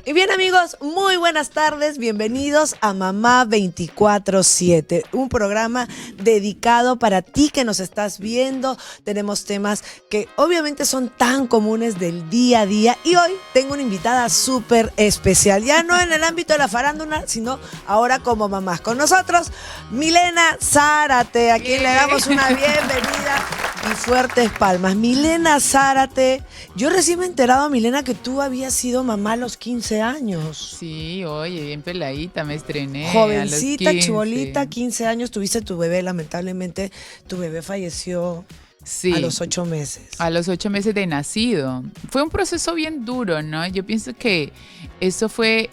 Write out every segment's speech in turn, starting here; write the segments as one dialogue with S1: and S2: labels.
S1: Y bien, amigos, muy buenas tardes, bienvenidos a Mamá 24/7, un programa dedicado para ti que nos estás viendo. Tenemos temas que obviamente son tan comunes del día a día y hoy tengo una invitada súper especial, ya no en el ámbito de la farándula, sino ahora como mamás. Con nosotros, Milena Zárate, a quien le damos una bienvenida y fuertes palmas. Milena Zárate, yo recién me he enterado, Milena, que tú habías sido mamá a los 15 años.
S2: Sí, oye, bien peladita, me estrené.
S1: Jovencita,
S2: a los 15.
S1: chibolita, 15 años, tuviste tu bebé, lamentablemente tu bebé falleció
S2: Sí,
S1: a los 8 meses.
S2: a los 8 meses de nacido. Fue un proceso bien duro, ¿no? Yo pienso que eso fue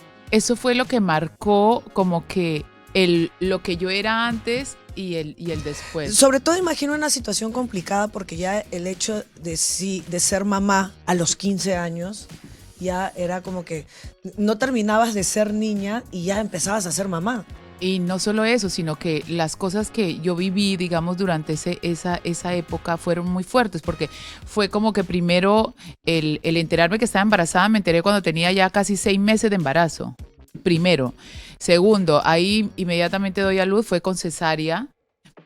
S2: lo que marcó como que lo que yo era antes y el después.
S1: Sobre todo imagino una situación complicada porque ya el hecho de ser mamá a los 15 años ya era como que no terminabas de ser niña y ya empezabas a ser mamá.
S2: Y no solo eso, sino que las cosas que yo viví, digamos, durante esa época fueron muy fuertes, porque fue como que primero el enterarme que estaba embarazada, me enteré cuando tenía ya casi 6 meses de embarazo, primero. Segundo, ahí inmediatamente doy a luz, fue con cesárea.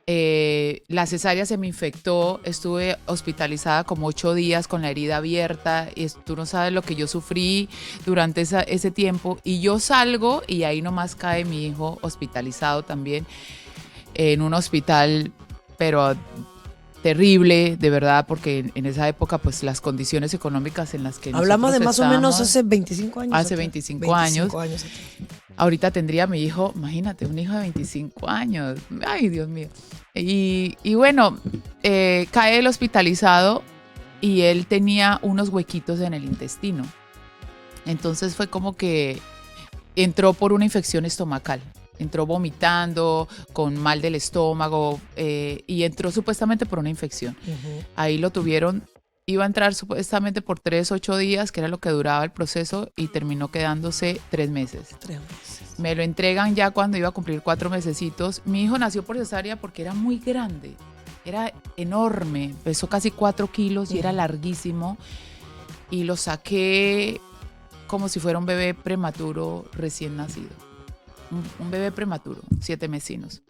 S2: La cesárea se me infectó, estuve hospitalizada como 8 días con la herida abierta y tú no sabes lo que yo sufrí durante ese tiempo, y yo salgo y ahí nomás cae mi hijo hospitalizado también en un hospital, pero terrible, de verdad, porque en esa época pues las condiciones económicas en las que
S1: hablamos de más o menos
S2: estábamos,
S1: hace 25 años.
S2: hace 25 años. Ahorita tendría mi hijo, imagínate, un hijo de 25 años. Ay, Dios mío. Y bueno, cae el hospitalizado y él tenía unos huequitos en el intestino. Entonces fue como que entró por una infección estomacal. Entró vomitando, con mal del estómago, y entró supuestamente por una infección.
S1: Uh-huh.
S2: Ahí lo tuvieron. Iba a entrar supuestamente por 8 días, que era lo que duraba el proceso, y terminó quedándose 3 meses.
S1: 3 meses.
S2: Me lo entregan ya cuando iba a cumplir 4 mesecitos. Mi hijo nació por cesárea porque era muy grande, era enorme, pesó casi 4 kilos y era larguísimo. Y lo saqué como si fuera un bebé prematuro recién nacido. Un bebé prematuro, 7 mesinos.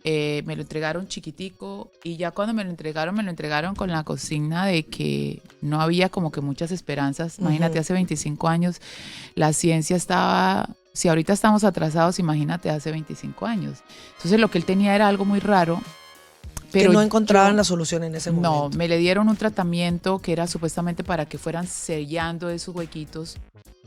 S2: Me lo entregaron chiquitico y ya cuando me lo entregaron con la consigna de que no había como que muchas esperanzas. Imagínate, hace 25 años la ciencia estaba, si ahorita estamos atrasados, imagínate hace 25 años. Entonces lo que él tenía era algo muy raro. Pero
S1: que no encontraban la solución en ese momento.
S2: No, me le dieron un tratamiento que era supuestamente para que fueran sellando esos huequitos.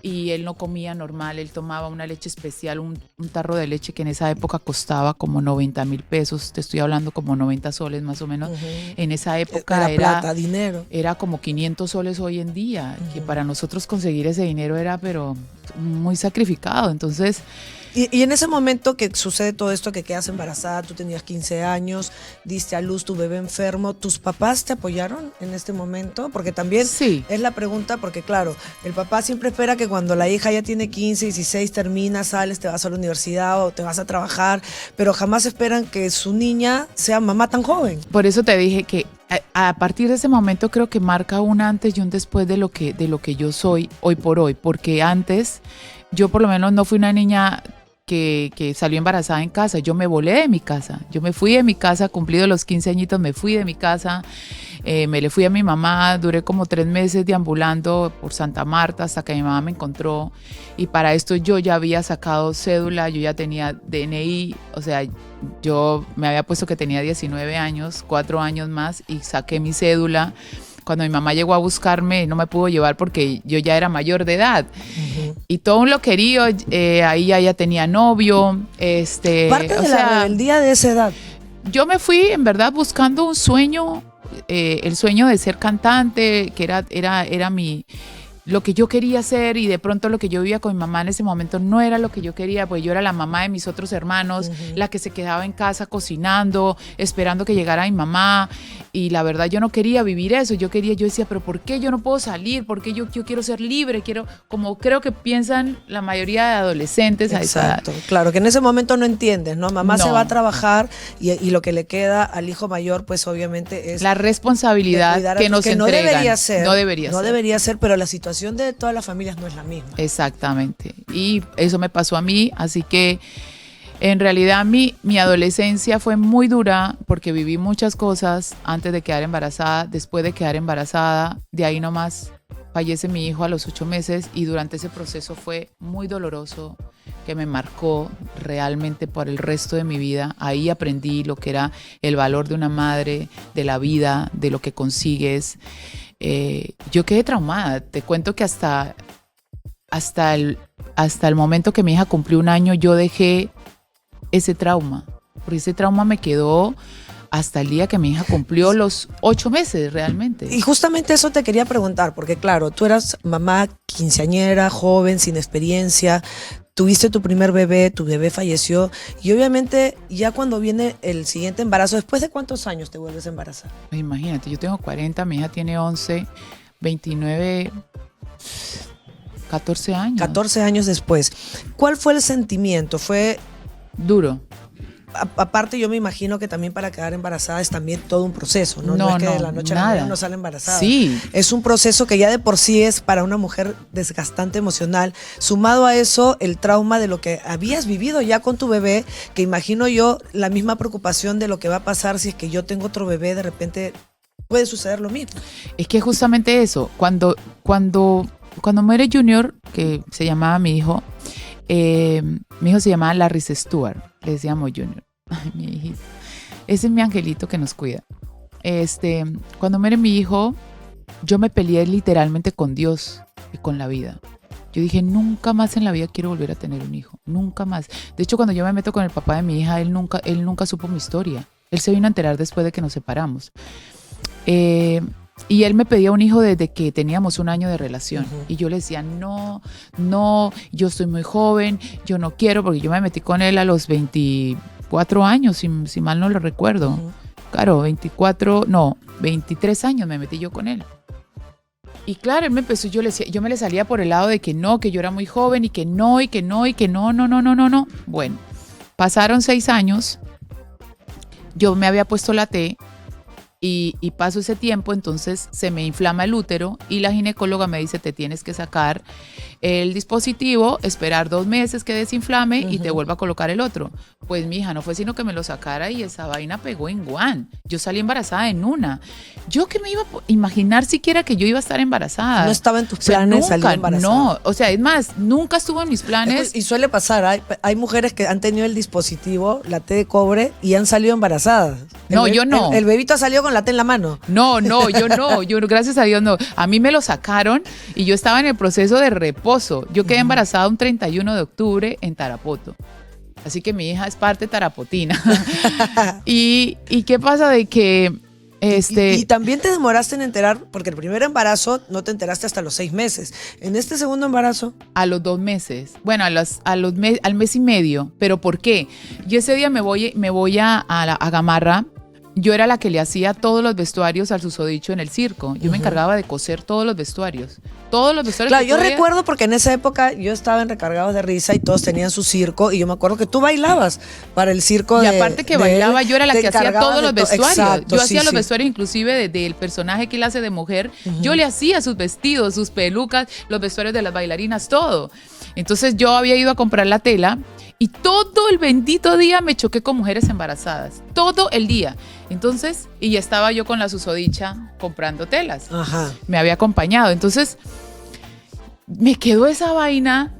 S2: Y él no comía normal, él tomaba una leche especial, un tarro de leche que en esa época costaba como 90,000 pesos, te estoy hablando como 90 soles más o menos. En esa época
S1: era plata, dinero.
S2: Era como 500 soles hoy en día, que para nosotros conseguir ese dinero era pero muy sacrificado. Entonces...
S1: Y en ese momento que sucede todo esto, que quedas embarazada, tú tenías 15 años, diste a luz tu bebé enfermo, ¿tus papás te apoyaron en este momento? Porque también
S2: sí,
S1: es la pregunta, porque claro, el papá siempre espera que cuando la hija ya tiene 15, 16, terminas, sales, te vas a la universidad o te vas a trabajar, pero jamás esperan que su niña sea mamá tan joven.
S2: Por eso te dije que a partir de ese momento creo que marca un antes y un después de lo que yo soy hoy por hoy, porque antes yo por lo menos no fui una niña que salió embarazada en casa. Yo me volé de mi casa, yo me fui de mi casa, cumplido los 15 añitos, me fui de mi casa, me le fui a mi mamá, duré como 3 meses deambulando por Santa Marta hasta que mi mamá me encontró, y para esto yo ya había sacado cédula, yo ya tenía DNI, o sea, yo me había puesto que tenía 19 años, 4 años más, y saqué mi cédula. Cuando mi mamá llegó a buscarme, no me pudo llevar porque yo ya era mayor de edad. Y todo un loquerío, ahí ya tenía novio.
S1: Parte de la rebeldía de esa edad.
S2: Yo me fui, en verdad, buscando un sueño, el sueño de ser cantante, que era lo que yo quería hacer, y de pronto lo que yo vivía con mi mamá en ese momento no era lo que yo quería, pues yo era la mamá de mis otros hermanos, la que se quedaba en casa cocinando, esperando que llegara mi mamá, y la verdad yo no quería vivir eso. Yo decía, pero ¿por qué yo no puedo salir? ¿Por qué yo quiero ser libre? Como creo que piensan la mayoría de adolescentes a esa edad.
S1: Exacto, claro, que en ese momento no entiendes, ¿no? Mamá se va a trabajar y lo que le queda al hijo mayor, pues obviamente es
S2: la responsabilidad que nos
S1: entregan.
S2: No debería ser.
S1: No debería ser, pero la situación situación de todas las familias no es la misma.
S2: Exactamente. Y eso me pasó a mí, así que en realidad mi adolescencia fue muy dura porque viví muchas cosas antes de quedar embarazada, después de quedar embarazada, de ahí nomás fallece mi hijo a los 8 meses y durante ese proceso fue muy doloroso, que me marcó realmente por el resto de mi vida. Ahí aprendí lo que era el valor de una madre, de la vida, de lo que consigues. Yo quedé traumada. Te cuento que hasta el momento que mi hija cumplió 1 año, yo dejé ese trauma. Porque ese trauma me quedó hasta el día que mi hija cumplió los 8 meses realmente.
S1: Y justamente eso te quería preguntar, porque claro, tú eras mamá quinceañera, joven, sin experiencia, tuviste tu primer bebé, tu bebé falleció, y obviamente ya cuando viene el siguiente embarazo, ¿después de cuántos años te vuelves a embarazar?
S2: Imagínate, yo tengo 40, mi hija tiene 11, 29, 14 años.
S1: 14 años después. ¿Cuál fue el sentimiento? ¿Fue
S2: duro?
S1: Aparte, yo me imagino que también para quedar embarazada es también todo un proceso, ¿no? No es que de la noche a la mañana uno sale embarazada.
S2: Sí.
S1: Es un proceso que ya de por sí es para una mujer desgastante emocional. Sumado a eso, el trauma de lo que habías vivido ya con tu bebé, que imagino yo la misma preocupación de lo que va a pasar si es que yo tengo otro bebé, de repente puede suceder lo mismo.
S2: Es que justamente eso, cuando muere Junior, que se llamaba mi hijo se llamaba Larry Stewart, le decíamos Junior. Ay, mi hijito. Ese es mi angelito que nos cuida. Cuando muere mi hijo, yo me peleé literalmente con Dios y con la vida. Yo dije, nunca más en la vida quiero volver a tener un hijo, nunca más. De hecho, cuando yo me meto con el papá de mi hija, él nunca supo mi historia. Él se vino a enterar después de que nos separamos. Y él me pedía un hijo desde que teníamos 1 año de relación. Uh-huh. Y yo le decía, no, yo estoy muy joven, yo no quiero, porque yo me metí con él a los 24 años, si mal no lo recuerdo. Uh-huh. Claro, 23 años me metí yo con él. Y claro, él me empezó, yo me le salía por el lado de que no, que yo era muy joven y que no. Bueno, pasaron 6 años, yo me había puesto la T. Y paso ese tiempo, entonces se me inflama el útero y la ginecóloga me dice, te tienes que sacar el dispositivo, esperar 2 meses que desinflame y te vuelva a colocar el otro. Pues mi hija no fue sino que me lo sacara y esa vaina pegó en guan. Yo salí embarazada en una. Yo que me iba a imaginar siquiera que yo iba a estar embarazada.
S1: No estaba en tus planes salir embarazada.
S2: No, o sea, es más, nunca estuvo en mis planes.
S1: Y suele pasar, hay mujeres que han tenido el dispositivo, la T de cobre, y han salido embarazadas.
S2: Yo no.
S1: El bebito ha salido con la T en la mano.
S2: No, yo no. Yo, gracias a Dios, no. A mí me lo sacaron y yo estaba en el proceso de reposo. Yo quedé embarazada un 31 de octubre en Tarapoto. Así que mi hija es parte tarapotina. ¿Y qué pasa de que
S1: Y también te demoraste en enterar, porque el primer embarazo no te enteraste hasta los 6 meses. En este segundo embarazo.
S2: A los 2 meses. Bueno, al mes y medio. ¿Pero por qué? Yo ese día me voy a Gamarra. Yo era la que le hacía todos los vestuarios al susodicho en el circo. Yo me encargaba de coser todos los vestuarios.
S1: Claro, yo recuerdo porque en esa época yo estaba en Recargados de Risa y todos tenían su circo y yo me acuerdo que tú bailabas para el circo.
S2: Y aparte que bailaba, yo era la que hacía todos los vestuarios.
S1: Exacto,
S2: yo hacía los vestuarios inclusive del personaje que él hace de mujer. Yo le hacía sus vestidos, sus pelucas, los vestuarios de las bailarinas, todo. Entonces yo había ido a comprar la tela y todo el bendito día me choqué con mujeres embarazadas. Todo el día. Entonces, y ya estaba yo con la susodicha comprando telas. Ajá. Me había acompañado. Entonces, me quedó esa vaina,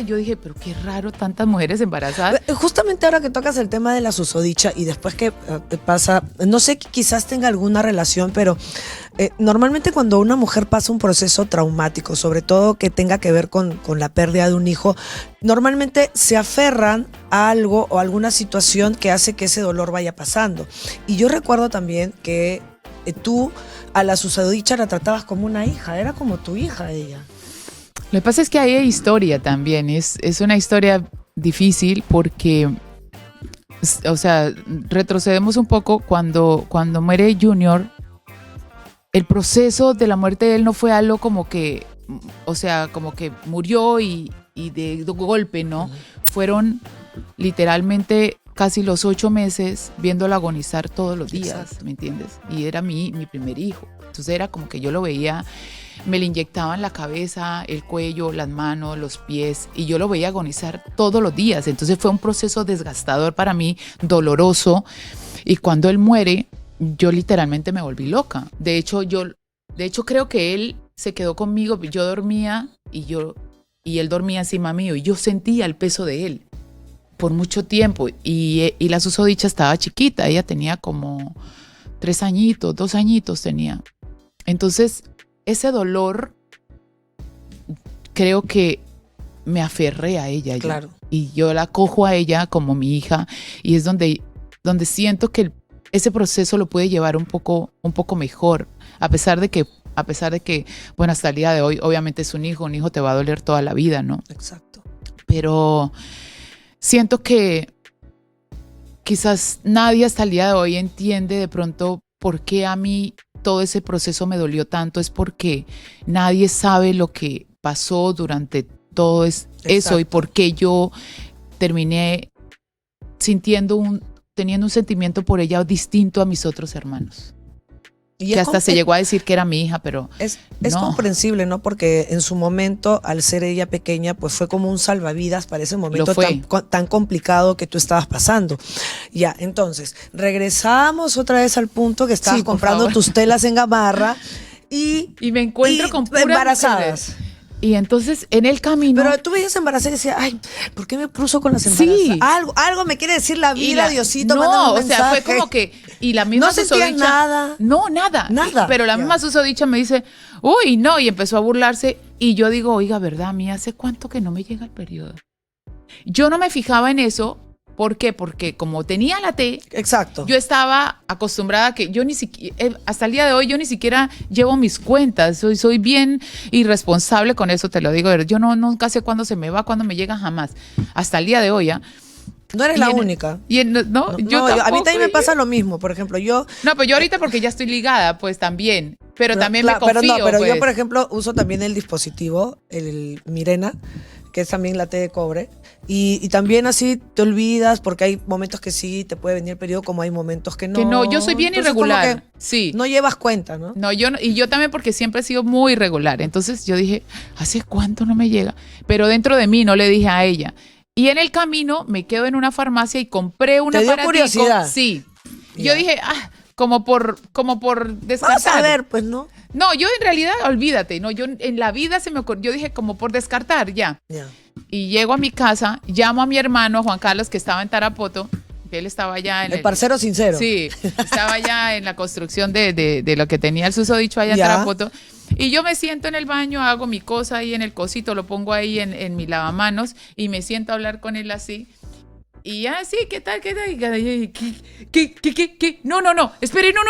S2: yo dije, pero qué raro, tantas mujeres embarazadas.
S1: Justamente ahora que tocas el tema de la susodicha y después que te pasa, no sé, quizás tenga alguna relación, pero normalmente cuando una mujer pasa un proceso traumático, sobre todo que tenga que ver con la pérdida de un hijo, normalmente se aferran a algo o alguna situación que hace que ese dolor vaya pasando. Y yo recuerdo también que tú a la susodicha la tratabas como una hija, era como tu hija ella.
S2: Lo que pasa es que ahí hay historia también, es una historia difícil porque, o sea, retrocedemos un poco cuando muere Junior, el proceso de la muerte de él no fue algo como que, o sea, como que murió y de golpe, ¿no? Fueron literalmente casi los 8 meses viéndolo agonizar todos los días. Exacto. ¿Me entiendes? Y era mi primer hijo. Entonces era como que yo lo veía me le inyectaban la cabeza, el cuello, las manos, los pies, y yo lo veía agonizar todos los días. Entonces fue un proceso desgastador para mí, doloroso, y cuando él muere, yo literalmente me volví loca. De hecho, creo que él se quedó conmigo, yo dormía y él dormía encima mío, y yo sentía el peso de él por mucho tiempo, y la susodicha estaba chiquita, ella tenía como 3 añitos, 2 añitos tenía. Entonces, ese dolor, creo que me aferré a ella.
S1: Claro.
S2: Y yo la cojo a ella como mi hija, y es donde siento que ese proceso lo pude llevar un poco mejor, a pesar de que, bueno, hasta el día de hoy, obviamente es un hijo te va a doler toda la vida, ¿no?
S1: Exacto.
S2: Pero siento que quizás nadie hasta el día de hoy entiende de pronto por qué a mí todo ese proceso me dolió tanto. Es porque nadie sabe lo que pasó durante todo eso y por qué yo terminé teniendo un sentimiento por ella distinto a mis otros hermanos. Y que hasta se llegó a decir que era mi hija, pero
S1: es
S2: no.
S1: comprensible, ¿no? Porque en su momento, al ser ella pequeña, pues fue como un salvavidas para ese momento tan complicado que tú estabas pasando. Ya, entonces, regresamos otra vez al punto que estabas comprando tus telas en Gamarra y
S2: me encuentro con puras
S1: embarazadas.
S2: Mujeres. Y entonces en el camino.
S1: Pero tú veías embarazada y decías, ay, ¿por qué me cruzo con las embarazadas?
S2: Sí.
S1: Algo me quiere decir la vida, Diosito.
S2: No, o sea, fue como que. Y la misma susodicha.
S1: No nada.
S2: No, nada. Pero la misma susodicha me dice, uy, no, y empezó a burlarse. Y yo digo, oiga, ¿verdad? A mí hace cuánto que no me llega el periodo. Yo no me fijaba en eso. ¿Por qué? Porque como tenía la T,
S1: exacto,
S2: yo estaba acostumbrada a que yo ni siquiera, hasta el día de hoy yo ni siquiera llevo mis cuentas, soy bien irresponsable con eso, te lo digo, yo nunca sé cuándo se me va, cuándo me llega, jamás, hasta el día de hoy, ¿ya?
S1: No eres la única.
S2: Yo
S1: a mí también me pasa lo mismo, por ejemplo, yo...
S2: No, pues yo ahorita porque ya estoy ligada, pues también, pero también me confío.
S1: Pero
S2: pues.
S1: Yo, por ejemplo, uso también el dispositivo, el Mirena, que es también la T de cobre, y también así te olvidas, porque hay momentos que sí te puede venir el periodo, como hay momentos que no.
S2: Que no, yo soy bien irregular, sí.
S1: No llevas cuenta, ¿no?
S2: No, y yo también porque siempre he sido muy irregular, entonces yo dije, ¿hace cuánto no me llega? Pero dentro de mí no le dije a ella. Y en el camino me quedo en una farmacia y compré un aparatico. ¿Te dio
S1: curiosidad?
S2: Sí. Yeah. Yo dije, como por descartar.
S1: Vas a ver, pues, ¿no?
S2: No, yo en realidad, olvídate, no, yo en la vida se me ocurrió, yo dije como por descartar, ya.
S1: Yeah.
S2: Y llego a mi casa, llamo a mi hermano Juan Carlos, que estaba en Tarapoto, que él estaba allá en
S1: el parcero sincero.
S2: Sí, estaba allá en la construcción de lo que tenía el susodicho allá en Tarapoto. Y yo me siento en el baño, hago mi cosa ahí en el cosito, lo pongo ahí en mi lavamanos y me siento a hablar con él así. Y sí, ¿qué tal? ¿Qué? No, espere, no.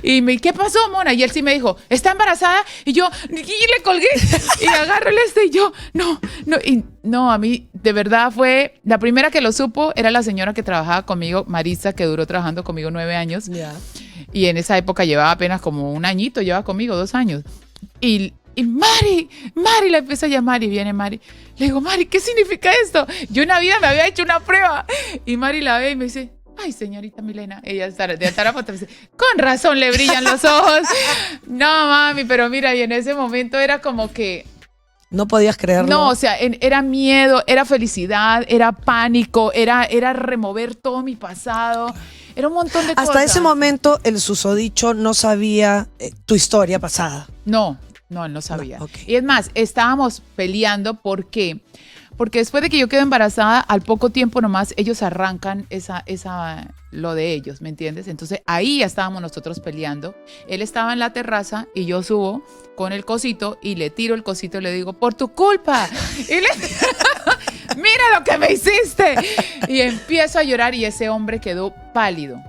S2: Y ¿qué pasó, mona? Y él sí me dijo, ¿está embarazada? Y yo, y le colgué, y agarro el y yo, no. Y no, a mí, de verdad fue, la primera que lo supo era la señora que trabajaba conmigo, Marisa, que duró trabajando conmigo 9 años.
S1: Yeah.
S2: Y en esa época llevaba apenas como 1 añito, llevaba conmigo 2 años. Y Mari, la empiezo a llamar y viene Mari. Le digo, Mari, ¿qué significa esto? Yo en la vida me había hecho una prueba. Y Mari la ve y me dice, ay, señorita Milena. Ella de Tarapoto me dice, con razón le brillan los ojos. No, mami, pero mira, y en ese momento era como que...
S1: No podías creerlo.
S2: No, o sea, era miedo, era felicidad, era pánico, era remover todo mi pasado. Era un montón de cosas.
S1: Hasta ese momento el susodicho no sabía tu historia pasada.
S2: No, él no sabía.
S1: No, okay.
S2: Y es más, estábamos peleando porque después de que yo quedo embarazada, al poco tiempo nomás ellos arrancan lo de ellos, ¿me entiendes? Entonces ahí ya estábamos nosotros peleando. Él estaba en la terraza y yo subo con el cosito y le tiro el cosito y le digo, por tu culpa. Y mira lo que me hiciste. Y empiezo a llorar y ese hombre quedó pálido,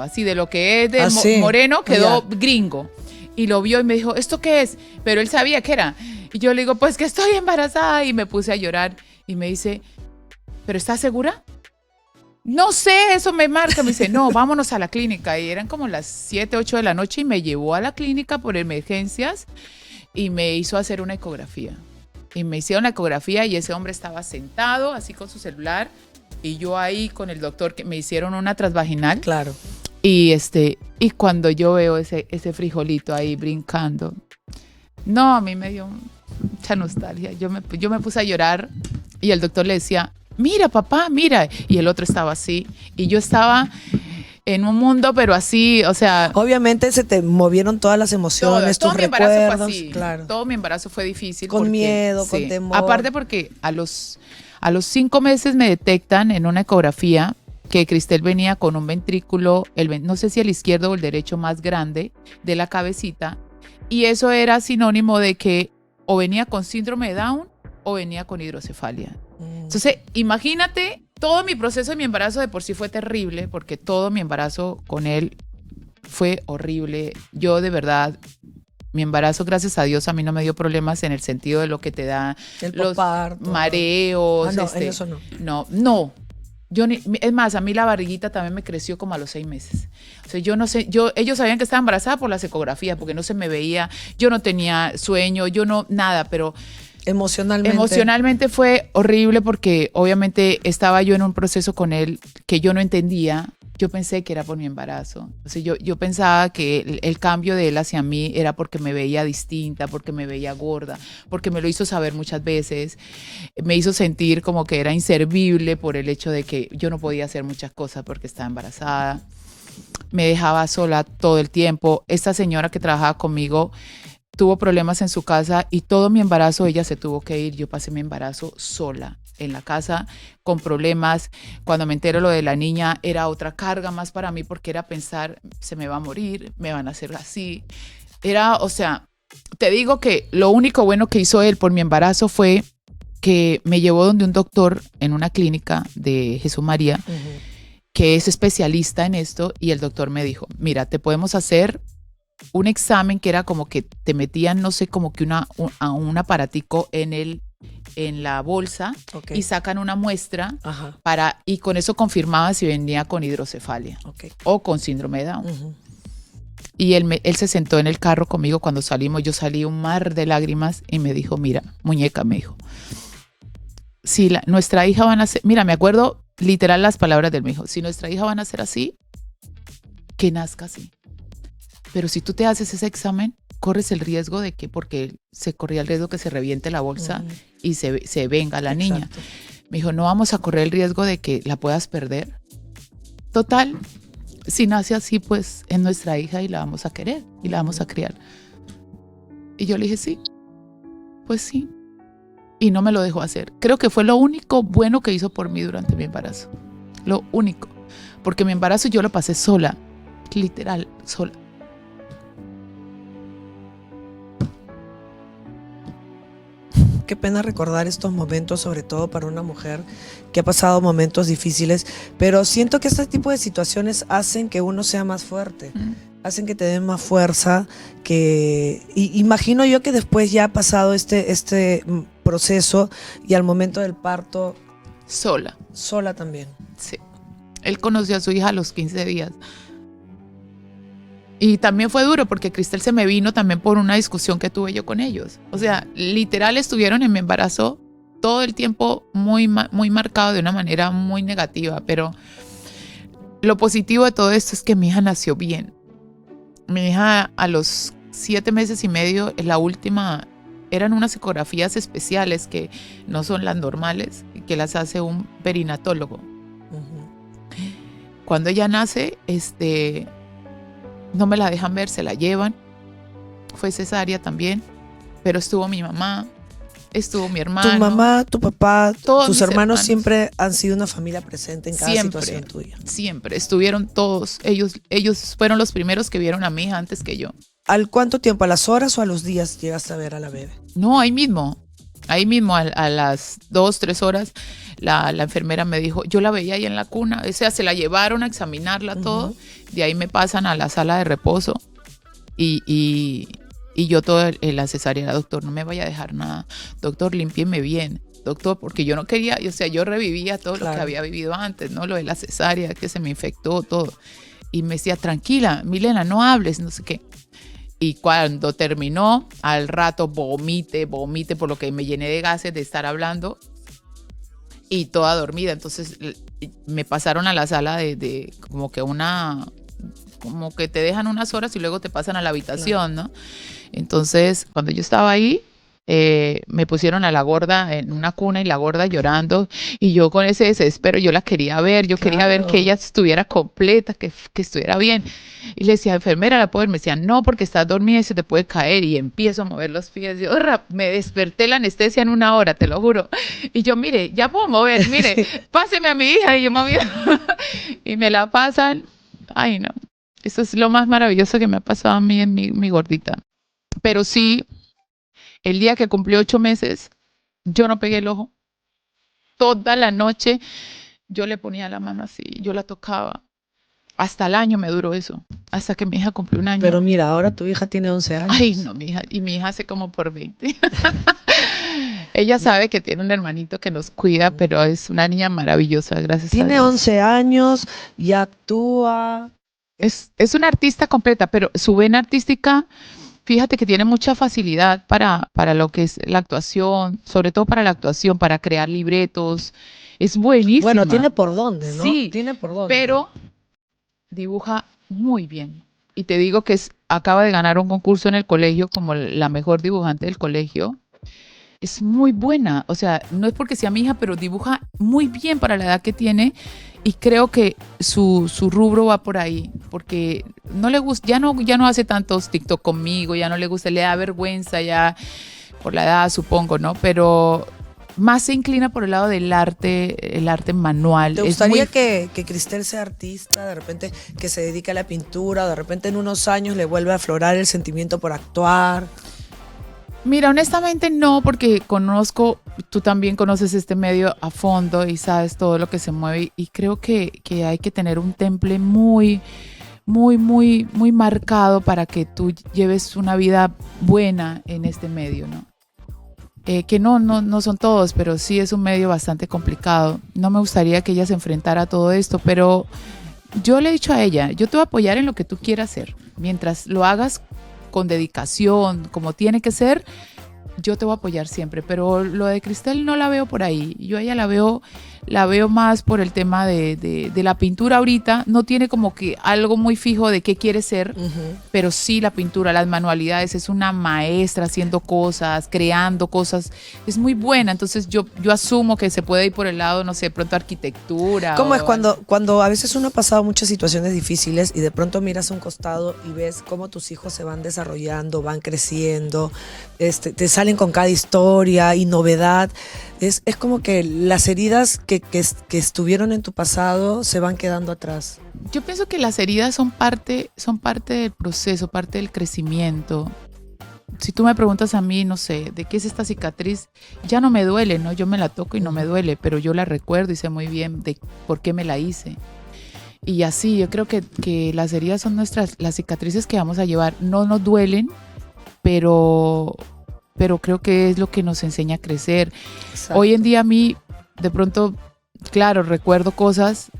S2: así de lo que es de moreno, quedó gringo. Y lo vio y me dijo, ¿esto qué es? Pero él sabía qué era. Y yo le digo, pues que estoy embarazada. Y me puse a llorar. Y me dice, ¿pero estás segura? No sé, eso me marca. Me dice, no, vámonos a la clínica. Y eran como las 7, 8 de la noche y me llevó a la clínica por emergencias y me hizo hacer una ecografía. Y me hicieron la ecografía y ese hombre estaba sentado así con su celular y yo ahí con el doctor que me hicieron una transvaginal.
S1: Claro.
S2: Y cuando yo veo ese frijolito ahí brincando, No, a mí me dio mucha nostalgia. Yo me puse a llorar y el doctor le decía, mira, papá, mira. Y el otro estaba así. Y yo estaba en un mundo, pero así, o sea...
S1: Obviamente se te movieron todas las emociones,
S2: todo
S1: tus
S2: mi embarazo
S1: recuerdos.
S2: fue así.
S1: Claro.
S2: Todo mi embarazo fue difícil.
S1: Con miedo, con temor.
S2: Aparte porque a los 5 meses me detectan en una ecografía que Cristel venía con un ventrículo, no sé si el izquierdo o el derecho más grande de la cabecita, y eso era sinónimo de que o venía con síndrome de Down o venía con hidrocefalia. Entonces, imagínate, todo mi proceso de mi embarazo de por sí fue terrible, porque todo mi embarazo con él fue horrible. Yo de verdad, mi embarazo, gracias a Dios, a mí no me dio problemas en el sentido de lo que te da los
S1: posparto,
S2: mareos.
S1: no, en eso no.
S2: No. Es más, a mí la barriguita también me creció como a los 6 meses. O sea, yo no sé, ellos sabían que estaba embarazada por las ecografías, porque no se me veía, yo no tenía sueño, nada, pero emocionalmente fue horrible porque obviamente estaba yo en un proceso con él que yo no entendía. Yo pensé que era por mi embarazo. O sea, yo pensaba que el cambio de él hacia mí era porque me veía distinta, porque me veía gorda, porque me lo hizo saber muchas veces. Me hizo sentir como que era inservible por el hecho de que yo no podía hacer muchas cosas porque estaba embarazada. Me dejaba sola todo el tiempo. Esta señora que trabajaba conmigo tuvo problemas en su casa y todo mi embarazo ella se tuvo que ir. Yo pasé mi embarazo sola en la casa con problemas. Cuando me entero lo de la niña era otra carga más para mí porque era pensar, se me va a morir, me van a hacer así. O sea, te digo que lo único bueno que hizo él por mi embarazo fue que me llevó donde un doctor en una clínica de Jesús María, que es especialista en esto, y el doctor me dijo, mira, te podemos hacer un examen que era como que te metían, no sé, como que un aparatico en la bolsa, okay, y sacan una muestra, ajá, y con eso confirmaban si venía con hidrocefalia, okay, o con síndrome de Down. Uh-huh. Y él se sentó en el carro conmigo cuando salimos. Yo salí un mar de lágrimas y me dijo, mira, muñeca, me dijo, si nuestra hija van a ser, mira, me acuerdo literal las palabras de él, me dijo, si nuestra hija van a ser así, que nazca así. Pero si tú te haces ese examen, corres el riesgo de que, porque se corría el riesgo que se reviente la bolsa, uh-huh, y se venga la niña. Exacto. Me dijo, no vamos a correr el riesgo de que la puedas perder. Total, si nace así, pues es nuestra hija y la vamos a querer y la vamos a criar. Y yo le dije, sí, pues sí. Y no me lo dejó hacer. Creo que fue lo único bueno que hizo por mí durante mi embarazo. Lo único. Porque mi embarazo yo lo pasé sola, literal, sola.
S1: Qué pena recordar estos momentos, sobre todo para una mujer que ha pasado momentos difíciles, pero siento que este tipo de situaciones hacen que uno sea más fuerte, hacen que te den más fuerza, y imagino yo que después ya ha pasado este proceso y al momento del parto... Sola también.
S2: Sí. Él conoció a su hija a los 15 días. Y también fue duro porque Cristel se me vino también por una discusión que tuve yo con ellos. O sea, literal estuvieron en mi embarazo todo el tiempo muy marcado de una manera muy negativa. Pero lo positivo de todo esto es que mi hija nació bien. Mi hija a los 7 meses y medio, la última, eran unas ecografías especiales que no son las normales, que las hace un perinatólogo. Uh-huh. Cuando ella nace, no me la dejan ver, se la llevan. Fue cesárea también, pero estuvo mi mamá, estuvo mi hermano.
S1: Tu mamá, tu papá, tus hermanos siempre han sido una familia presente en cada situación tuya.
S2: Siempre, estuvieron todos. Ellos fueron los primeros que vieron a mi hija antes que yo.
S1: ¿Al cuánto tiempo? ¿A las horas o a los días llegaste a ver a la bebé?
S2: No, ahí mismo a las 2, 3 horas, la enfermera me dijo, yo la veía ahí en la cuna, o sea, se la llevaron a examinarla, uh-huh, todo, de ahí me pasan a la sala de reposo y yo todo la cesárea, doctor, no me vaya a dejar nada, doctor, límpieme bien, doctor, porque yo no quería, o sea, yo revivía todo, claro, lo que había vivido antes, ¿no? Lo de la cesárea, que se me infectó todo, y me decía, tranquila, Milena, no hables, no sé qué. Y cuando terminó, al rato vomite por lo que me llené de gases de estar hablando y toda dormida. Entonces me pasaron a la sala de como que te dejan unas horas y luego te pasan a la habitación, claro, ¿no? Entonces, cuando yo estaba ahí, me pusieron a la gorda en una cuna y la gorda llorando y yo con ese desespero, yo la quería ver, yo quería ver que ella estuviera completa, que estuviera bien. Y le decía, enfermera, ¿la puedo ver? Me decía, no, porque estás dormida y se te puede caer. Y empiezo a mover los pies. Yo, me desperté la anestesia en 1 hora, te lo juro. Y yo, mire, ya puedo mover, mire, páseme a mi hija. Y yo moví y me la pasan. Ay, no. Eso es lo más maravilloso que me ha pasado a mí en mi gordita. Pero sí, el día que cumplió 8 meses, yo no pegué el ojo. Toda la noche yo le ponía la mano así, yo la tocaba. Hasta el año me duró eso, hasta que mi hija cumplió 1 año.
S1: Pero mira, ahora tu hija tiene 11 años.
S2: Ay, no, mi hija, y mi hija hace como por 20. Ella sabe que tiene un hermanito que nos cuida, pero es una niña maravillosa, gracias a Dios.
S1: Tiene 11 años, ya actúa.
S2: Es una artista completa, pero su vena artística, fíjate que tiene mucha facilidad para lo que es la actuación, sobre todo para la actuación, para crear libretos. Es buenísima.
S1: Bueno, tiene por dónde, ¿no?
S2: Sí,
S1: tiene por dónde.
S2: Pero dibuja muy bien. Y te digo que acaba de ganar un concurso en el colegio como la mejor dibujante del colegio. Es muy buena. O sea, no es porque sea mi hija, pero dibuja muy bien para la edad que tiene. Y creo que su rubro va por ahí. Porque no le gusta, ya no hace tantos TikTok conmigo, ya no le gusta, le da vergüenza ya por la edad, supongo, ¿no? Pero más se inclina por el lado del arte, el arte manual.
S1: ¿Te gustaría que Cristel sea artista, de repente que se dedique a la pintura, de repente en unos años le vuelva a aflorar el sentimiento por actuar?
S2: Mira, honestamente no, porque tú también conoces este medio a fondo y sabes todo lo que se mueve y creo que hay que tener un temple muy marcado para que tú lleves una vida buena en este medio, ¿no? Que no son todos, pero sí es un medio bastante complicado. No me gustaría que ella se enfrentara a todo esto, pero yo le he dicho a ella, yo te voy a apoyar en lo que tú quieras hacer. Mientras lo hagas con dedicación, como tiene que ser, yo te voy a apoyar siempre. Pero lo de Cristel no la veo por ahí. Yo a ella la veo más por el tema de la pintura ahorita. No tiene como que algo muy fijo de qué quiere ser, pero sí la pintura, las manualidades, es una maestra haciendo cosas, creando cosas, es muy buena. Entonces yo asumo que se puede ir por el lado, no sé, de pronto arquitectura.
S1: ¿Cómo es cuando a veces uno ha pasado muchas situaciones difíciles y de pronto miras a un costado y ves cómo tus hijos se van desarrollando, van creciendo, te salen con cada historia y novedad? Es como que las heridas que estuvieron en tu pasado se van quedando atrás.
S2: Yo pienso que las heridas son parte del proceso, parte del crecimiento. Si tú me preguntas a mí, no sé, ¿de qué es esta cicatriz? Ya no me duele, ¿no? Yo me la toco y no me duele, pero yo la recuerdo y sé muy bien de por qué me la hice. Y así, yo creo que las heridas son las cicatrices que vamos a llevar. No nos duelen, pero creo que es lo que nos enseña a crecer. Exacto. Hoy en día a mí, de pronto, claro, recuerdo cosas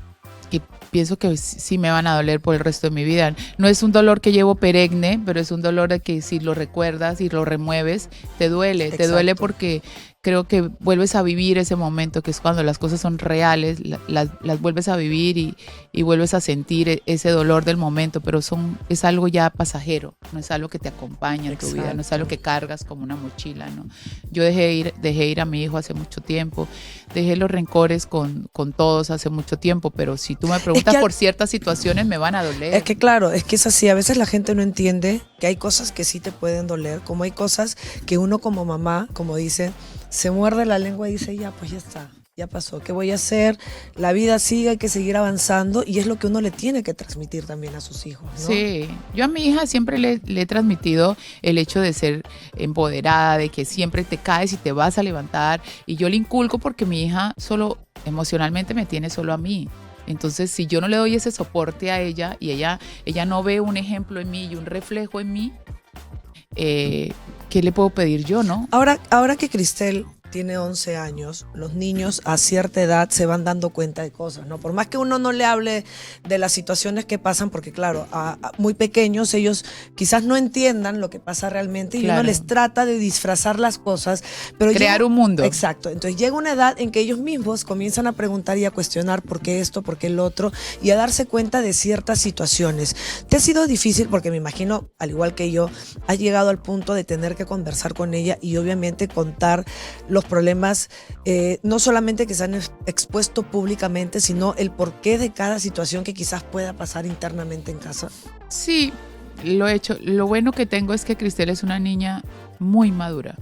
S2: que pienso que sí me van a doler por el resto de mi vida. No es un dolor que llevo perenne, pero es un dolor de que si lo recuerdas y lo remueves, te duele. Exacto. Te duele porque creo que vuelves a vivir ese momento, que es cuando las cosas son reales, las vuelves a vivir y vuelves a sentir ese dolor del momento, pero es algo ya pasajero, no es algo que te acompaña en tu vida, no es algo que cargas como una mochila, ¿no? Yo dejé ir a mi hijo hace mucho tiempo, dejé los rencores con todos hace mucho tiempo, pero si tú me preguntas por ciertas situaciones me van a doler.
S1: Es que claro, es que es así, a veces la gente no entiende que hay cosas que sí te pueden doler, como hay cosas que uno como mamá, como dice, se muerde la lengua y dice, ya, pues ya está, ya pasó, ¿qué voy a hacer? La vida sigue, hay que seguir avanzando y es lo que uno le tiene que transmitir también a sus hijos, ¿no?
S2: Sí, yo a mi hija siempre le he transmitido el hecho de ser empoderada, de que siempre te caes y te vas a levantar, y yo le inculco porque mi hija solo emocionalmente me tiene solo a mí. Entonces, si yo no le doy ese soporte a ella y ella no ve un ejemplo en mí y un reflejo en mí, ¿qué le puedo pedir yo, no?
S1: Ahora que Cristel tiene 11 años, los niños a cierta edad se van dando cuenta de cosas, ¿no? Por más que uno no le hable de las situaciones que pasan, porque claro, a muy pequeños ellos quizás no entiendan lo que pasa realmente y
S2: Claro.
S1: uno les trata de disfrazar las cosas, pero
S2: Crear un mundo.
S1: Exacto. Entonces llega una edad en que ellos mismos comienzan a preguntar y a cuestionar por qué esto, por qué el otro, y a darse cuenta de ciertas situaciones. ¿Te ha sido difícil? Porque me imagino, al igual que yo, has llegado al punto de tener que conversar con ella y obviamente contar los problemas, no solamente que se han expuesto públicamente, sino el porqué de cada situación que quizás pueda pasar internamente en casa.
S2: Sí, lo he hecho. Lo bueno que tengo es que Cristel es una niña muy madura.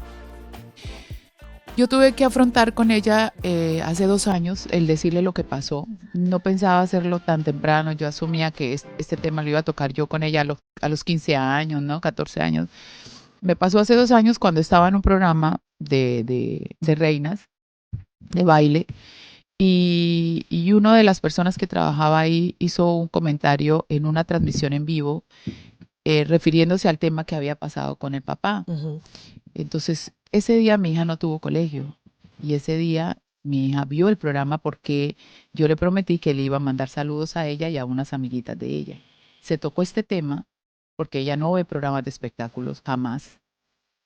S2: Yo tuve que afrontar con ella hace 2 años el decirle lo que pasó. No pensaba hacerlo tan temprano. Yo asumía que este tema lo iba a tocar yo con ella a los 15 años, ¿no? 14 años. Me pasó hace 2 años cuando estaba en un programa de reinas, de baile, y una de las personas que trabajaba ahí hizo un comentario en una transmisión en vivo refiriéndose al tema que había pasado con el papá.
S1: Uh-huh.
S2: Entonces, ese día mi hija no tuvo colegio y ese día mi hija vio el programa porque yo le prometí que le iba a mandar saludos a ella y a unas amiguitas de ella. Se tocó este tema porque ella no ve programas de espectáculos jamás.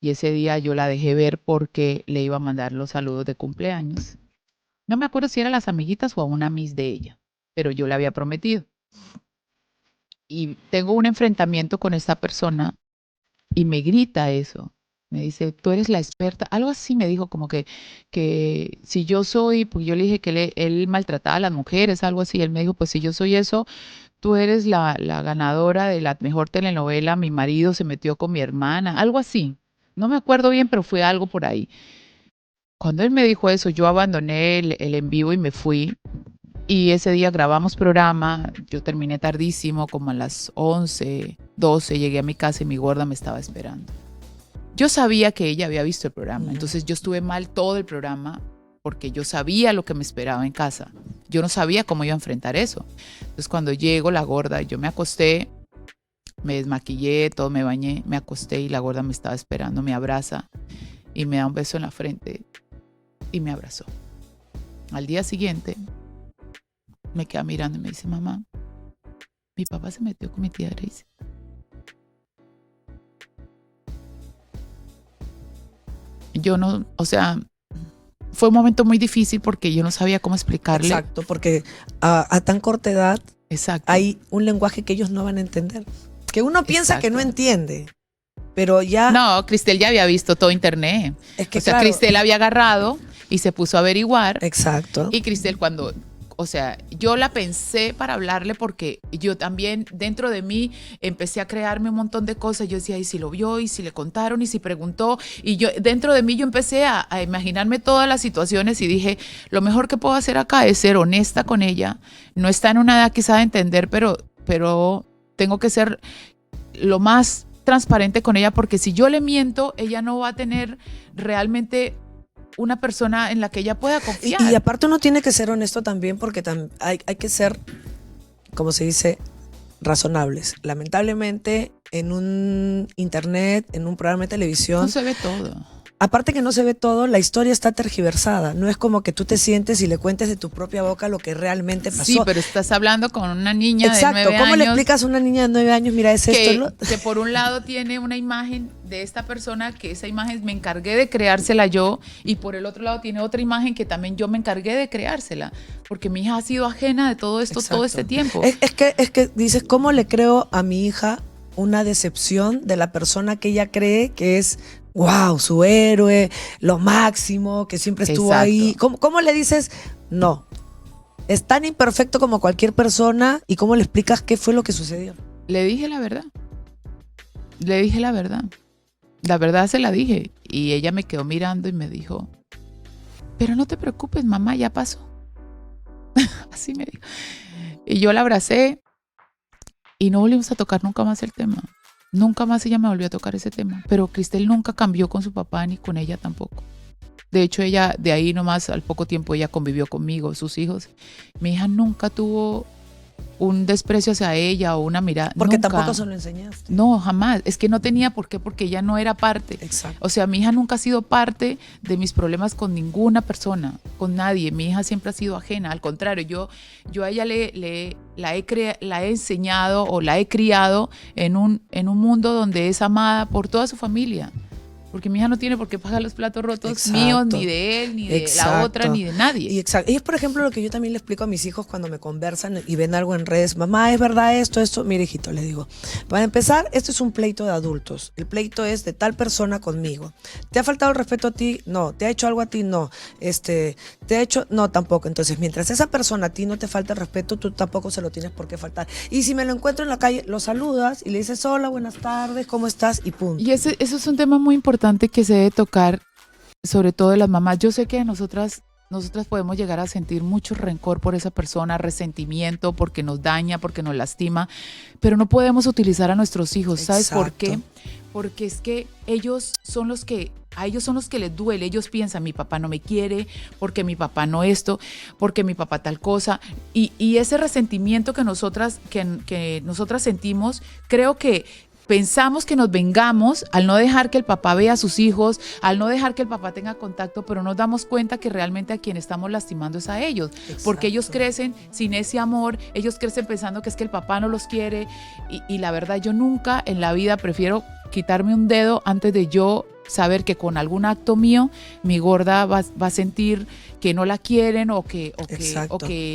S2: Y ese día yo la dejé ver porque le iba a mandar los saludos de cumpleaños. No me acuerdo si era a las amiguitas o a una miss de ella, pero yo le había prometido. Y tengo un enfrentamiento con esta persona y me grita eso. Me dice, tú eres la experta. Algo así me dijo, como que si yo soy, porque yo le dije que él maltrataba a las mujeres, algo así. Él me dijo, pues si yo soy eso, tú eres la ganadora de la mejor telenovela, mi marido se metió con mi hermana, algo así. No me acuerdo bien, pero fue algo por ahí. Cuando él me dijo eso, yo abandoné el en vivo y me fui. Y ese día grabamos programa, yo terminé tardísimo, como a las 11, 12, llegué a mi casa y mi gorda me estaba esperando. Yo sabía que ella había visto el programa, entonces yo estuve mal todo el programa porque yo sabía lo que me esperaba en casa. Yo no sabía cómo iba a enfrentar eso. Entonces cuando llego, la gorda, yo me acosté, me desmaquillé, todo me bañé, me acosté y la gorda me estaba esperando, me abraza y me da un beso en la frente y me abrazó. Al día siguiente me queda mirando y me dice, mamá, mi papá se metió con mi tía Grace. Yo no, o sea, fue un momento muy difícil porque yo no sabía cómo explicarle.
S1: Exacto, porque a tan corta edad
S2: Exacto.
S1: hay un lenguaje que ellos no van a entender. Que uno piensa que no
S2: Exacto.
S1: entiende, pero ya...
S2: No, Cristel ya había visto todo internet.
S1: Es que
S2: o sea,
S1: claro,
S2: Cristel había agarrado y se puso a averiguar.
S1: Exacto.
S2: Y Cristel cuando, o sea, yo la pensé para hablarle porque yo también dentro de mí empecé a crearme un montón de cosas. Yo decía, ¿y si lo vio? ¿Y si le contaron? ¿Y si preguntó? Y yo dentro de mí yo empecé a imaginarme todas las situaciones y dije, lo mejor que puedo hacer acá es ser honesta con ella. No está en una edad quizá de entender, pero tengo que ser lo más transparente con ella porque si yo le miento, ella no va a tener realmente una persona en la que ella pueda confiar.
S1: Y aparte uno tiene que ser honesto también porque hay que ser, como se dice, razonables. Lamentablemente en un internet, en un programa de televisión...
S2: No se ve todo.
S1: Aparte que no se ve todo, la historia está tergiversada. No es como que tú te sientes y le cuentes de tu propia boca lo que realmente pasó.
S2: Sí, pero estás hablando con una niña
S1: Exacto.
S2: de 9
S1: ¿Cómo
S2: años.
S1: le explicas a una niña de 9 años, mira, es esto?
S2: Que por un lado tiene una imagen de esta persona, que esa imagen me encargué de creársela yo, y por el otro lado tiene otra imagen que también yo me encargué de creársela, porque mi hija ha sido ajena de todo esto. Exacto. Todo este tiempo.
S1: Es que dices, ¿cómo le creo a mi hija una decepción de la persona que ella cree que es... wow, su héroe, lo máximo, que siempre estuvo
S2: Exacto.
S1: ahí. ¿Cómo le dices? No. Es tan imperfecto como cualquier persona. ¿Y cómo le explicas qué fue lo que sucedió?
S2: Le dije la verdad. Le dije la verdad. La verdad se la dije. Y ella me quedó mirando y me dijo, pero no te preocupes, mamá, ya pasó. Así me dijo. Y yo la abracé y no volvimos a tocar nunca más el tema. Nunca más ella me volvió a tocar ese tema. Pero Cristel nunca cambió con su papá ni con ella tampoco. De hecho, ella de ahí nomás al poco tiempo ella convivió conmigo, sus hijos. Mi hija nunca tuvo un desprecio hacia ella o una mirada.
S1: Porque
S2: nunca.
S1: tampoco se lo enseñaste.
S2: No, jamás. Es que no tenía por qué, porque ella no era parte.
S1: Exacto.
S2: O sea, mi hija nunca ha sido parte de mis problemas con ninguna persona, con nadie. Mi hija siempre ha sido ajena. Al contrario, yo a ella la he enseñado o la he criado en un mundo donde es amada por toda su familia. Porque mi hija no tiene por qué pagar los platos rotos
S1: Exacto.
S2: míos, ni de él, ni de
S1: Exacto.
S2: la otra, ni de nadie.
S1: Y es, por ejemplo, lo que yo también le explico a mis hijos cuando me conversan y ven algo en redes. Mamá, ¿es verdad esto? Mire, hijito, le digo. Para empezar, esto es un pleito de adultos. El pleito es de tal persona conmigo. ¿Te ha faltado el respeto a ti? No. ¿Te ha hecho algo a ti? No. ¿Te ha hecho? No, tampoco. Entonces, mientras esa persona a ti no te falta el respeto, tú tampoco se lo tienes por qué faltar. Y si me lo encuentro en la calle, lo saludas y le dices, hola, buenas tardes, ¿cómo estás? Y punto.
S2: Y eso es un tema muy importante que se debe tocar, sobre todo de las mamás. Yo sé que nosotras podemos llegar a sentir mucho rencor por esa persona, resentimiento porque nos daña, porque nos lastima, pero no podemos utilizar a nuestros hijos. ¿Sabes por qué? Porque es que a ellos son los que les duele. Ellos piensan, mi papá no me quiere, porque mi papá no esto, porque mi papá tal cosa. Y ese resentimiento que nosotras sentimos, creo que pensamos que nos vengamos al no dejar que el papá vea a sus hijos, al no dejar que el papá tenga contacto, pero nos damos cuenta que realmente a quien estamos lastimando es a ellos. Exacto. Porque ellos crecen sin ese amor, ellos crecen pensando que es que el papá no los quiere y la verdad yo nunca en la vida prefiero quitarme un dedo antes de yo saber que con algún acto mío mi gorda va a sentir que no la quieren o que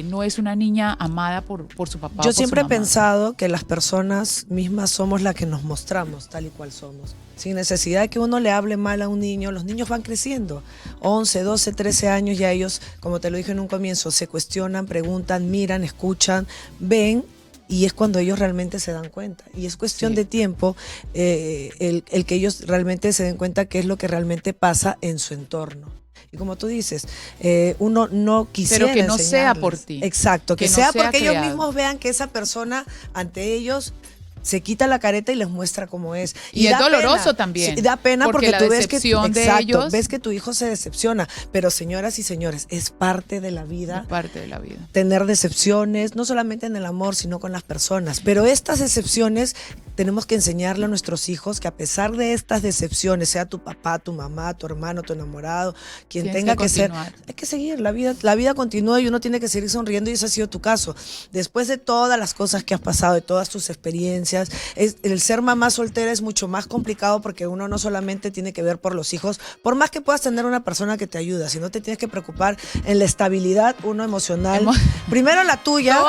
S2: no es una niña amada por su papá.
S1: Yo siempre he pensado que las personas mismas somos las que nos mostramos tal y cual somos. Sin necesidad de que uno le hable mal a un niño, los niños van creciendo. 11, 12, 13 años ya ellos, como te lo dije en un comienzo, se cuestionan, preguntan, miran, escuchan, ven. Y es cuando ellos realmente se dan cuenta. Y es cuestión de tiempo el que ellos realmente se den cuenta qué es lo que realmente pasa en su entorno. Y como tú dices, uno no quisiera
S2: pero que no sea por ti.
S1: Exacto, que
S2: no
S1: sea porque
S2: creado.
S1: ellos mismos vean que esa persona ante ellos se quita la careta y les muestra cómo es.
S2: Y es doloroso también.
S1: Sí, da pena porque tú ves que
S2: ellos...
S1: ves que tu hijo se decepciona. Pero señoras y señores, es parte de la vida.
S2: Es parte de la vida.
S1: Tener decepciones, no solamente en el amor, sino con las personas. Pero estas decepciones tenemos que enseñarle a nuestros hijos que a pesar de estas decepciones, sea tu papá, tu mamá, tu hermano, tu enamorado, quien
S2: tienes
S1: tenga que ser, hay que seguir. La vida continúa y uno tiene que seguir sonriendo y ese ha sido tu caso. Después de todas las cosas que has pasado, de todas tus experiencias, el ser mamá soltera es mucho más complicado porque uno no solamente tiene que ver por los hijos, por más que puedas tener una persona que te ayuda, sino te tienes que preocupar en la estabilidad emocional, primero la tuya,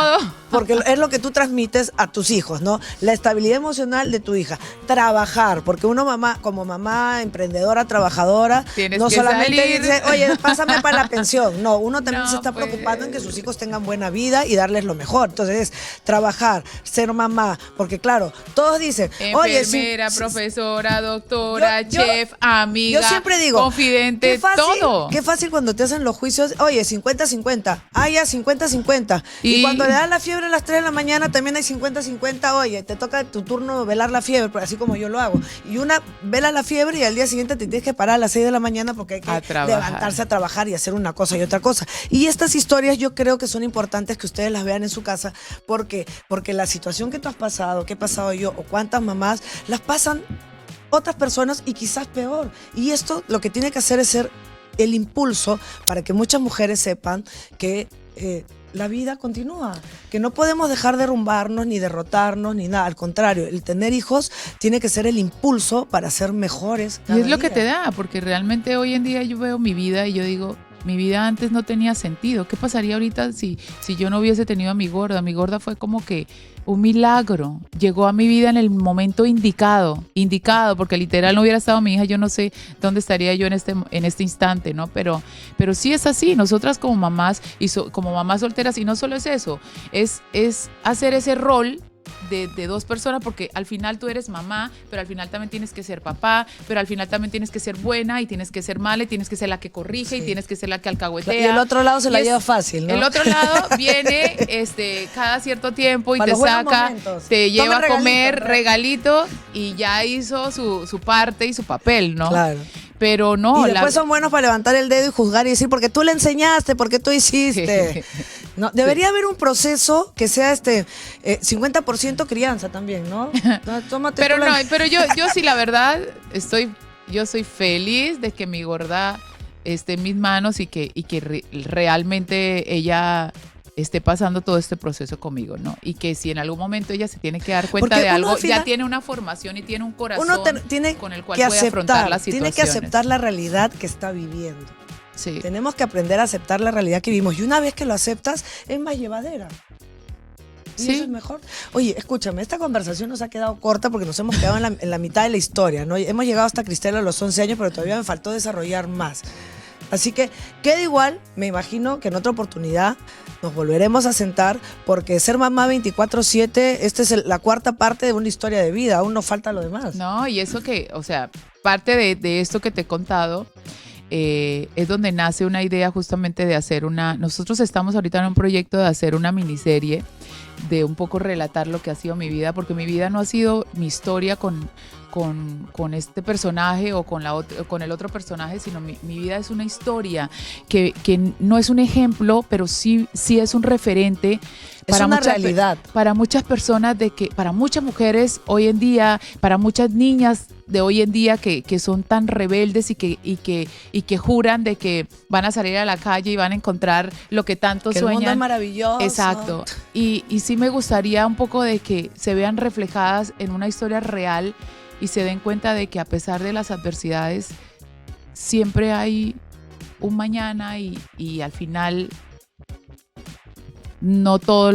S1: porque es lo que tú transmites a tus hijos, ¿no? La estabilidad emocional de tu hija, trabajar, porque uno como mamá emprendedora, trabajadora,
S2: tienes
S1: no
S2: que
S1: solamente
S2: salir.
S1: dice, oye, pásame para la pensión, no, uno también se está
S2: pues
S1: preocupando en que sus hijos tengan buena vida y darles lo mejor. Entonces es trabajar, ser mamá, porque claro, todos dicen, oye,
S2: enfermera, profesora, doctora, chef, amiga,
S1: yo siempre digo,
S2: confidente,
S1: qué fácil,
S2: todo.
S1: Qué fácil cuando te hacen los juicios, oye, 50-50, ya 50-50. Y cuando le da la fiebre a las 3 de la mañana también hay 50-50, oye, te toca tu turno velar la fiebre, así como yo lo hago. Y una vela la fiebre y al día siguiente te tienes que parar a las 6 de la mañana porque hay que levantarse a trabajar y hacer una cosa y otra cosa. Y estas historias yo creo que son importantes que ustedes las vean en su casa, porque la situación que tú has pasado, que he pasado yo o cuántas mamás las pasan otras personas y quizás peor. Y esto lo que tiene que hacer es ser el impulso para que muchas mujeres sepan que la vida continúa, que no podemos dejar derrumbarnos ni derrotarnos ni nada, al contrario, el tener hijos tiene que ser el impulso para ser mejores cada
S2: y es lo
S1: día.
S2: que te da, porque realmente hoy en día yo veo mi vida y yo digo, mi vida antes no tenía sentido. ¿Qué pasaría ahorita si yo no hubiese tenido a mi gorda? Mi gorda fue como que un milagro. Llegó a mi vida en el momento indicado, porque literal no hubiera estado mi hija, yo no sé dónde estaría yo en este instante, ¿no? Pero sí es así. Nosotras como mamás como mamás solteras, y no solo es eso, es hacer ese rol de dos personas, porque al final tú eres mamá, pero al final también tienes que ser papá, pero al final también tienes que ser buena y tienes que ser mala y tienes que ser la que corrige y tienes que ser la que alcahuetea.
S1: Y el otro lado se la lleva fácil, ¿no?
S2: El otro lado viene cada cierto tiempo y
S1: para
S2: te saca,
S1: momentos.
S2: te lleva
S1: Toma
S2: a comer
S1: regalito,
S2: y ya hizo su parte y su papel, ¿no?
S1: Claro.
S2: Pero no.
S1: Y después son buenos para levantar el dedo y juzgar y decir, porque tú le enseñaste, porque tú hiciste. No, debería haber un proceso que sea 50% crianza también, ¿no? Tómate
S2: Pero
S1: tú
S2: no, pero yo sí, la verdad, yo soy feliz de que mi gorda esté en mis manos y que realmente ella esté pasando todo este proceso conmigo, ¿no? Y que si en algún momento ella se tiene que dar cuenta
S1: Porque
S2: de algo,
S1: al final,
S2: ya tiene una formación y tiene un corazón
S1: tiene
S2: con el cual
S1: que
S2: puede afrontar las
S1: tiene
S2: situaciones.
S1: que aceptar la realidad que está viviendo.
S2: Sí.
S1: Tenemos que aprender a aceptar la realidad que vivimos. Y una vez que lo aceptas, es más llevadera. Y
S2: Sí.
S1: eso es mejor. Oye, escúchame, esta conversación nos ha quedado corta porque nos hemos quedado en la mitad de la historia, ¿no? Hemos llegado hasta Cristela a los 11 años, pero todavía me faltó desarrollar más. Así que queda igual, me imagino que en otra oportunidad nos volveremos a sentar porque ser mamá 24/7, esta es la cuarta parte de una historia de vida, aún nos falta lo demás.
S2: No, y eso que, o sea, parte de esto que te he contado es donde nace una idea justamente de hacer nosotros estamos ahorita en un proyecto de hacer una miniserie, de un poco relatar lo que ha sido mi vida, porque mi vida no ha sido mi historia con este personaje o con el otro personaje, sino mi vida es una historia que no es un ejemplo, pero sí es un referente.
S1: Es una realidad.
S2: Para muchas personas, para muchas mujeres hoy en día, para muchas niñas de hoy en día que son tan rebeldes y que juran de que van a salir a la calle y van a encontrar lo que tanto sueñan.
S1: El mundo es maravilloso.
S2: Exacto. Y sí me gustaría un poco de que se vean reflejadas en una historia real y se den cuenta de que a pesar de las adversidades siempre hay un mañana y al final no todo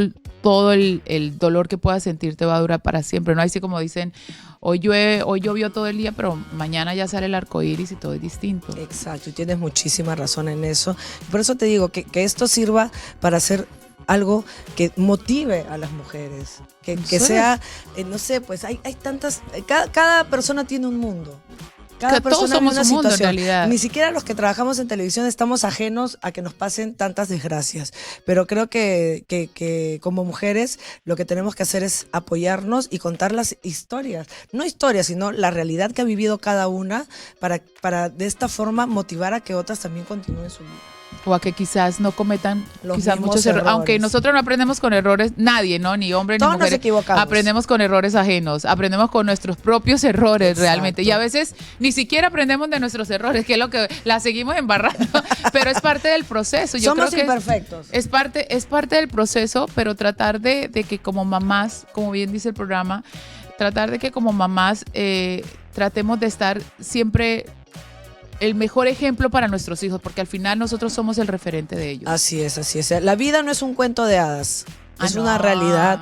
S2: el dolor que puedas sentir te va a durar para siempre. No así como dicen, hoy llovió todo el día, pero mañana ya sale el arco iris y todo es distinto.
S1: Exacto, y tienes muchísima razón en eso. Por eso te digo que esto sirva para hacer algo que motive a las mujeres, que sea, no sé, pues hay tantas, cada persona tiene un mundo. Cada persona
S2: todos somos
S1: vive una
S2: un mundo,
S1: situación.
S2: en realidad.
S1: Ni siquiera los que trabajamos en televisión estamos ajenos a que nos pasen tantas desgracias. Pero creo que como mujeres lo que tenemos que hacer es apoyarnos y contar las historias. No historias, sino la realidad que ha vivido cada una para de esta forma motivar a que otras también continúen su vida.
S2: O a que quizás no cometan
S1: Los
S2: quizás
S1: mismos
S2: muchos errores. Aunque nosotros no aprendemos con errores, nadie, ¿no? Ni hombres
S1: Todos
S2: ni mujeres.
S1: nos equivocamos.
S2: Aprendemos con errores ajenos, aprendemos con nuestros propios errores.
S1: Exacto.
S2: Realmente. Y a veces ni siquiera aprendemos de nuestros errores, que es lo que la seguimos embarrando. Pero es parte del proceso. Yo
S1: Somos
S2: creo que
S1: imperfectos.
S2: Es parte del proceso, pero tratar de que como mamás, como bien dice el programa, tratar de que como mamás tratemos de estar siempre el mejor ejemplo para nuestros hijos, porque al final nosotros somos el referente de ellos.
S1: Así es, así es. La vida no es un cuento de hadas. Es
S2: no.
S1: una realidad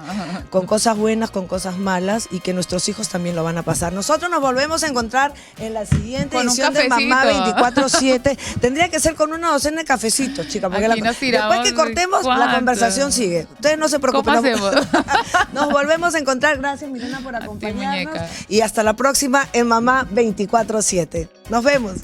S1: con cosas buenas, con cosas malas y que nuestros hijos también lo van a pasar. Nosotros nos volvemos a encontrar en la siguiente
S2: Con un
S1: edición de
S2: cafecito.
S1: Mamá 24/7. Tendría que ser con una docena de cafecitos, chicas, porque
S2: Aquí nos tiramos
S1: después que cortemos la
S2: ¿cuánto?
S1: conversación sigue. Ustedes no se preocupen.
S2: ¿Cómo hacemos?
S1: Nos volvemos a encontrar. Gracias, Milena, por
S2: A ti,
S1: acompañarnos.
S2: muñeca.
S1: Y hasta la próxima en Mamá 24/7. Nos vemos.